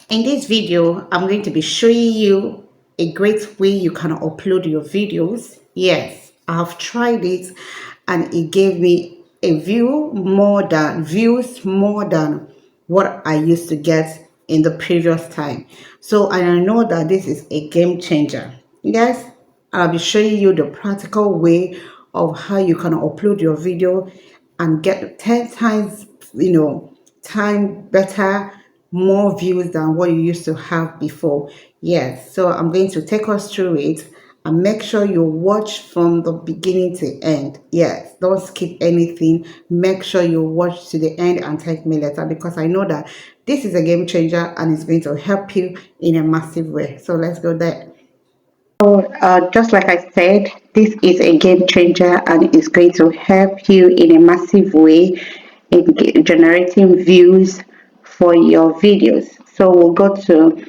In this video, I'm going to be showing you a great way you can upload your videos. Yes, I've tried it and it gave me a views more than what I used to get in the previous time. So I know that this is a game changer. Yes, I'll be showing you the practical way of how you can upload your video and get 10 times, time better, more views than what you used to have before. Yes, so I'm going to take us through it and make sure you watch from the beginning to end. Yes, don't skip anything. Make sure you watch to the end and thank me later, because I know that this is a game changer and it's going to help you in a massive way. So let's go there. So, just like I said, this is a game changer and it's going to help you in a massive way in generating views for your videos. So we'll go to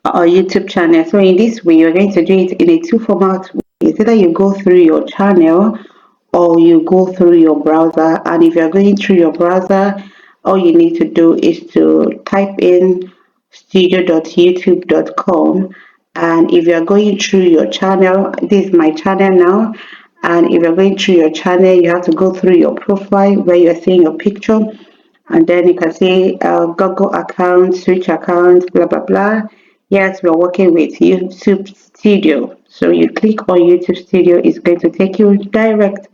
our YouTube channel. So in this way, you're going to do it in a two format way. It's either you go through your channel or you go through your browser. And if you're going through your browser, all you need to do is to type in studio.youtube.com. And if you're going through your channel, this is my channel now. And if you're going through your channel, you have to go through your profile where you're seeing your picture. And then you can see Google account, Switch account, blah, blah, blah. Yes, we're working with YouTube Studio. So you click on YouTube Studio, it's going to take you direct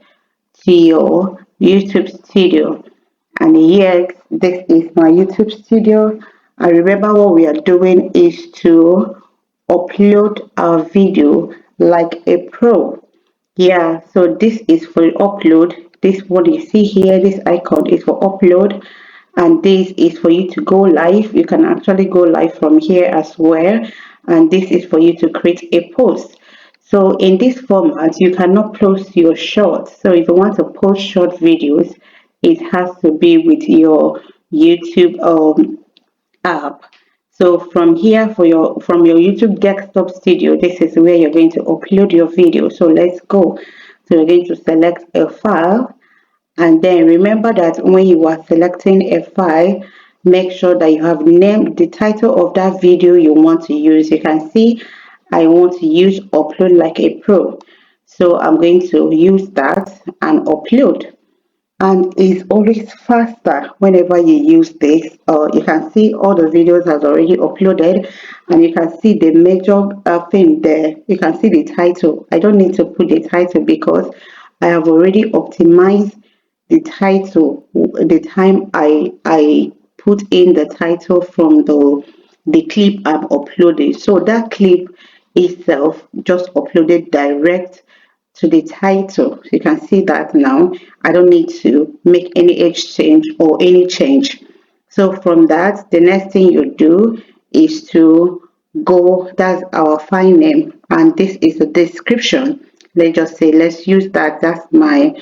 to your YouTube Studio. And yes, this is my YouTube Studio. And remember, what we are doing is to upload our video like a pro. Yeah, so this is for upload. This what you see here, this icon is for upload, and this is for you to go live. You can actually go live from here as well, and this is for you to create a post. So in this format, you cannot post your shorts. So if you want to post short videos, it has to be with your YouTube app. So from here, from your YouTube desktop studio, this is where you're going to upload your video. So let's go. So you're going to select a file, and then remember that when you are selecting a file, make sure that you have named the title of that video you want to use. You can see I want to use upload like a pro. So I'm going to use that and upload, and it's always faster whenever you use this. You can see all the videos has already uploaded, and you can see the major thing there. You can see the title. I don't need to put the title because I have already optimized the title the time I put in the title from the clip I'm uploading. So that clip itself just uploaded direct to the title. So you can see that now. I don't need to make any exchange or any change. So from that, the next thing you do is to go, that's our file name, and this is the description. Let's just say, let's use that. That's my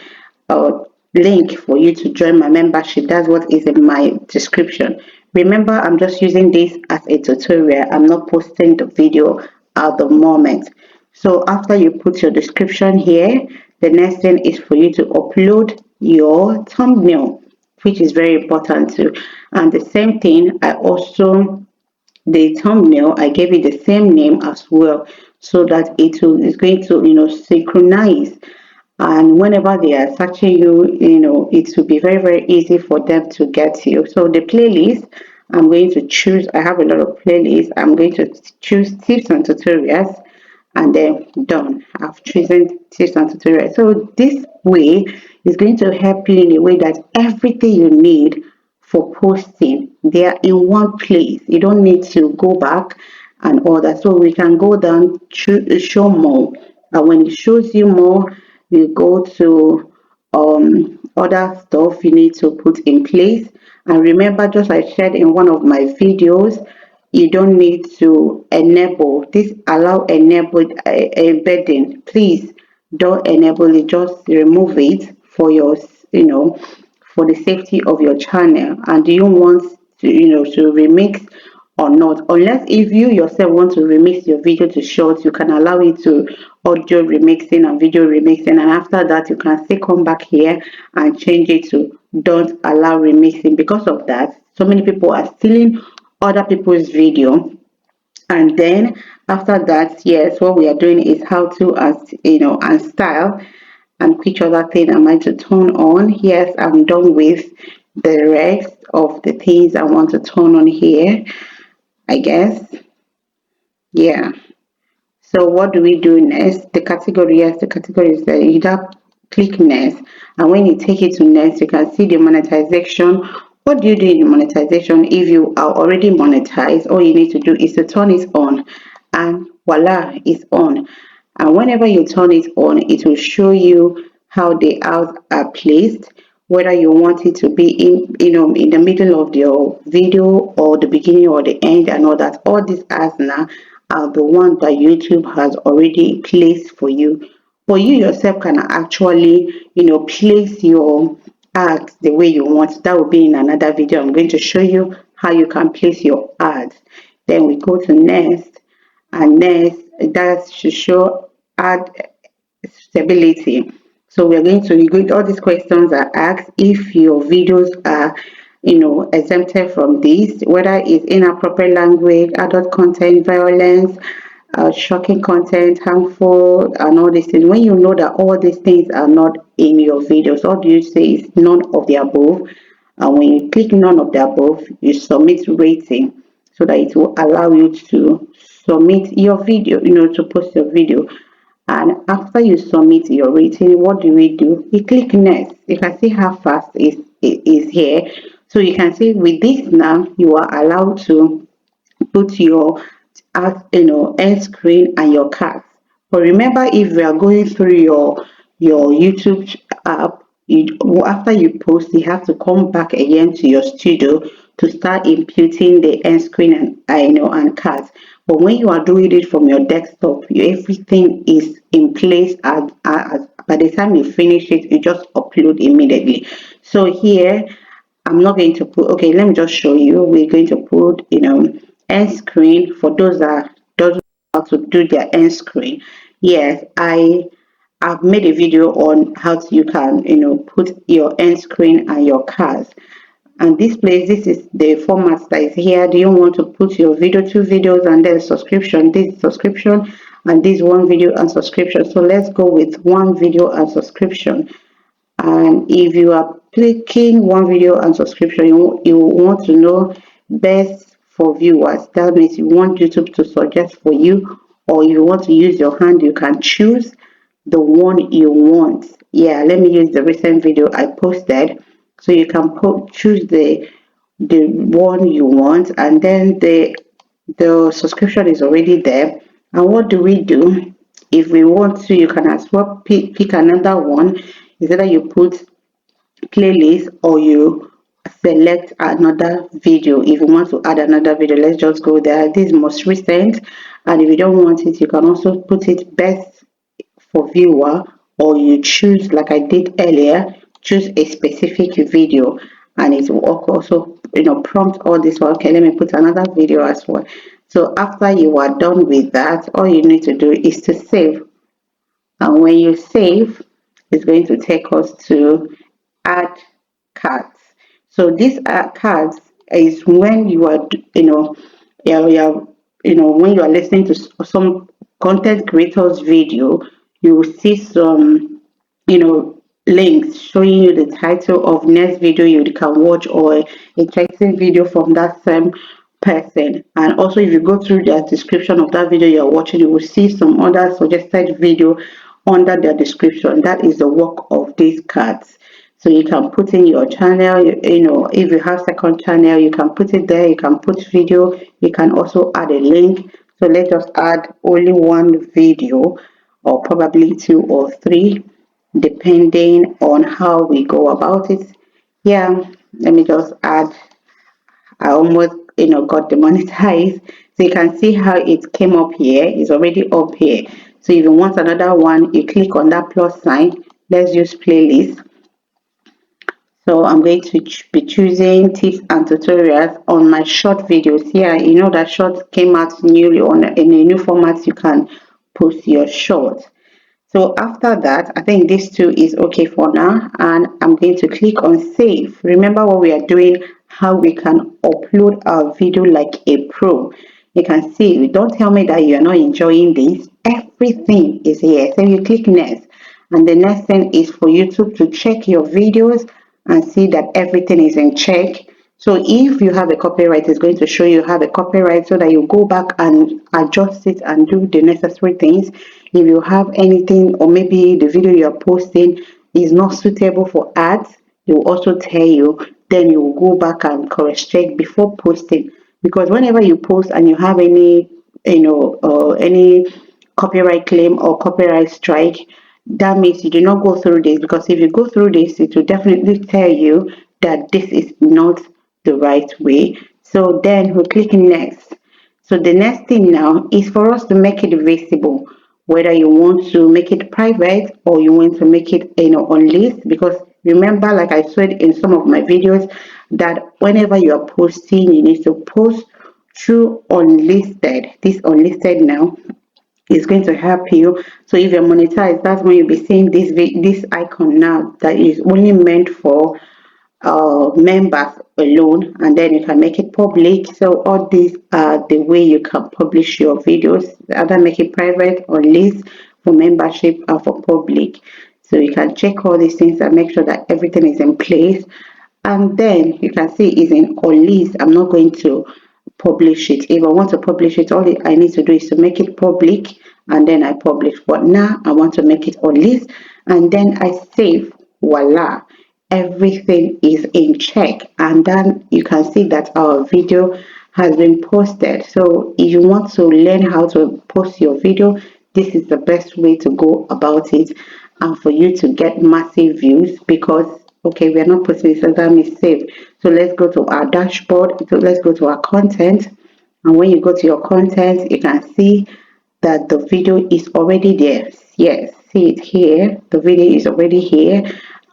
uh, link for you to join my membership. That's what is in my description. Remember, I'm just using this as a tutorial. I'm not posting the video at the moment. So after you put your description here, the next thing is for you to upload your thumbnail, which is very important too. And the same thing, the thumbnail, I gave it the same name as well, so that is going to, synchronize. And whenever they are searching you, it will be very, very easy for them to get you. So the playlist, I'm going to choose, I have a lot of playlists. I'm going to choose tips and tutorials, and then done. I've chosen tips and tutorials. So this way is going to help you in a way that everything you need for posting, they are in one place. You don't need to go back and all that. So we can go down to show more, and when it shows you more, you go to other stuff you need to put in place. And remember, just like I shared in one of my videos, you don't need to enable this, allow enabled embedding. Please don't enable it, just remove it for your, for the safety of your channel. And do you want to, to remix or not? Unless if you yourself want to remix your video to short, you can allow it to audio remixing and video remixing, and after that you can still come back here and change it to don't allow remixing. Because of that, so many people are stealing other people's video. And then after that, yes, what we are doing is how to, as and style. And which other thing am I to turn on? Yes, I'm done with the rest of the things I want to turn on here, I guess. Yeah. So what do we do next? The category, yes, the category is there. You just click next, and when you take it to next, you can see the monetization. What do you do in the monetization? If you are already monetized, all you need to do is to turn it on, and voila, it's on. And whenever you turn it on, it will show you how the ads are placed, whether you want it to be in the middle of your video or the beginning or the end and all that. All these ads now are the ones that YouTube has already placed for you. But you yourself can actually, place your ads the way you want. That will be in another video. I'm going to show you how you can place your ads. Then we go to next, and next that should show ad stability. So we're going to go, all these questions are asked if your videos are exempted from this, whether it's inappropriate language, adult content, violence, shocking content, harmful, and all these things. When you know that all these things are not in your videos, all you say is none of the above. And when you click none of the above, you submit rating so that it will allow you to submit your video, to post your video. And after you submit your rating, what do we do? We click next. You can see how fast it is here. So you can see with this now, you are allowed to put your end screen and your cards. But remember, if we are going through your YouTube app, after you post, you have to come back again to your studio to start imputing the end screen and cards. But when you are doing it from your desktop, everything is in place. By the time you finish it, you just upload immediately. So here I'm not going to put, okay, let me just show you. We're going to put, end screen for those that don't know how to do their end screen. Yes, I've made a video on how you can, put your end screen and your cards. And this is the format that is here. Do you want to put your video, two videos, and then subscription, this subscription, and this one video and subscription? So let's go with one video and subscription. And if you are clicking one video and subscription, you want to know best for viewers. That means you want YouTube to suggest for you, or you want to use your hand, you can choose the one you want. Yeah, let me use the recent video I posted. So you can choose the one you want, and then the subscription is already there. And what do we do? If we want to, you can as well pick another one. Is either you put playlist or you select another video. If you want to add another video, let's just go there. This is most recent, and if you don't want it, you can also put it best for viewer, or you choose, like I did earlier, choose a specific video, and it will also prompt all this one. Okay, let me put another video as well. So after you are done with that, all you need to do is to save. And when you save, it's going to take us to add cards. So these add cards is when you are, when you are listening to some content creators video, you will see some, links showing you the title of next video you can watch, or a interesting video from that same person. And also, if you go through the description of that video you're watching, you will see some other suggested video under the description. That is the work of these cards. So you can put in your channel, if you have second channel, you can put it there. You can put video, you can also add a link. So let us add only one video, or probably two or three, depending on how we go about it. Yeah, let me just add. I almost got demonetized. So you can see how it came up here. It's already up here. So if you want another one, you click on that plus sign. Let's use playlist. So I'm going to be choosing tips and tutorials on my short videos. Here, that short came out newly in a new format. You can post your short. So after that, I think this two is okay for now, and I'm going to click on save. Remember what we are doing, how we can upload our video like a pro. You can see, don't tell me that you are not enjoying this. Everything is here. So you click next, and the next thing is for YouTube to check your videos and see that everything is in check. So if you have a copyright, it's going to show you have a copyright so that you go back and adjust it and do the necessary things. If you have anything, or maybe the video you're posting is not suitable for ads, they will also tell you. Then you will go back and cross check before posting. Because whenever you post and you have any, any copyright claim or copyright strike, that means you do not go through this, because if you go through this, it will definitely tell you that this is not the right way. So then we click next. So the next thing now is for us to make it visible, whether you want to make it private or you want to make it on list. Because remember, like I said in some of my videos, that whenever you are posting, you need to post through unlisted. This unlisted now is going to help you. So if you're monetized, that's when you'll be seeing this icon now that is only meant for members alone, and then you can make it public. So all these are the way you can publish your videos, either make it private or list for membership and for public. So you can check all these things and make sure that everything is in place. And then you can see it's in on list. I'm not going to publish it. If I want to publish it, all I need to do is to make it public, and then I publish. But now I want to make it on list, and then I save. Voila, everything is in check, and then you can see that our video has been posted. So if you want to learn how to post your video, this is the best way to go about it, and for you to get massive views. Because okay, we are not posting this, so that means save. So let's go to our dashboard. So let's go to our content, and when you go to your content, you can see that the video is already there. Yes, see it here. The video is already here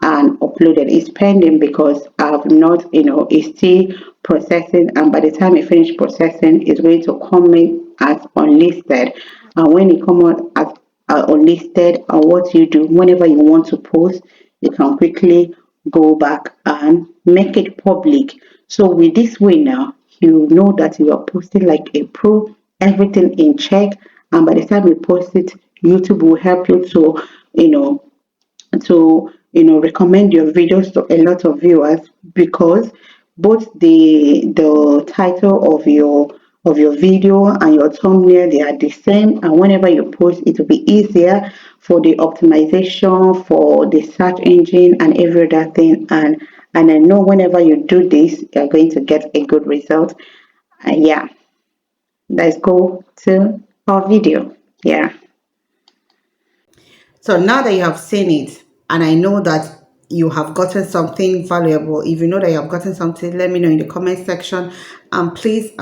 and uploaded. It's pending because I've not, it's still processing, and by the time it finish processing, it's going to come in as unlisted. And when it come out as unlisted, and what you do whenever you want to post, you can quickly go back and make it public. So with this way now, you know that you are posting like a pro, everything in check, and by the time you post it, YouTube will help you to, you know, recommend your videos to a lot of viewers, because both the title of your video and your thumbnail, they are the same, and whenever you post, it will be easier for the optimization, for the search engine and every other thing. And I know whenever you do this, you're going to get a good result. And yeah, let's go to our video. Yeah. So now that you have seen it, and I know that you have gotten something valuable, if you know that you have gotten something, let me know in the comment section. And please,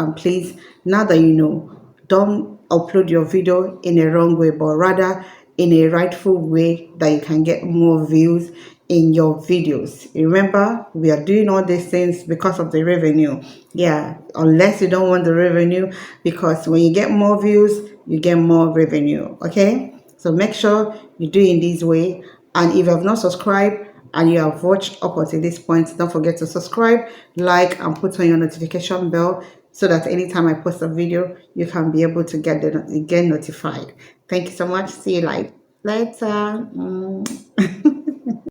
now that you know, don't upload your video in a wrong way, but rather in a rightful way that you can get more views in your videos. Remember, we are doing all these things because of the revenue. Yeah, unless you don't want the revenue, because when you get more views, you get more revenue. Okay, so make sure you do in this way. And if you have not subscribed and you have watched up until this point, don't forget to subscribe, like, and put on your notification bell so that anytime I post a video, you can be able to get notified. Thank you so much. See you later.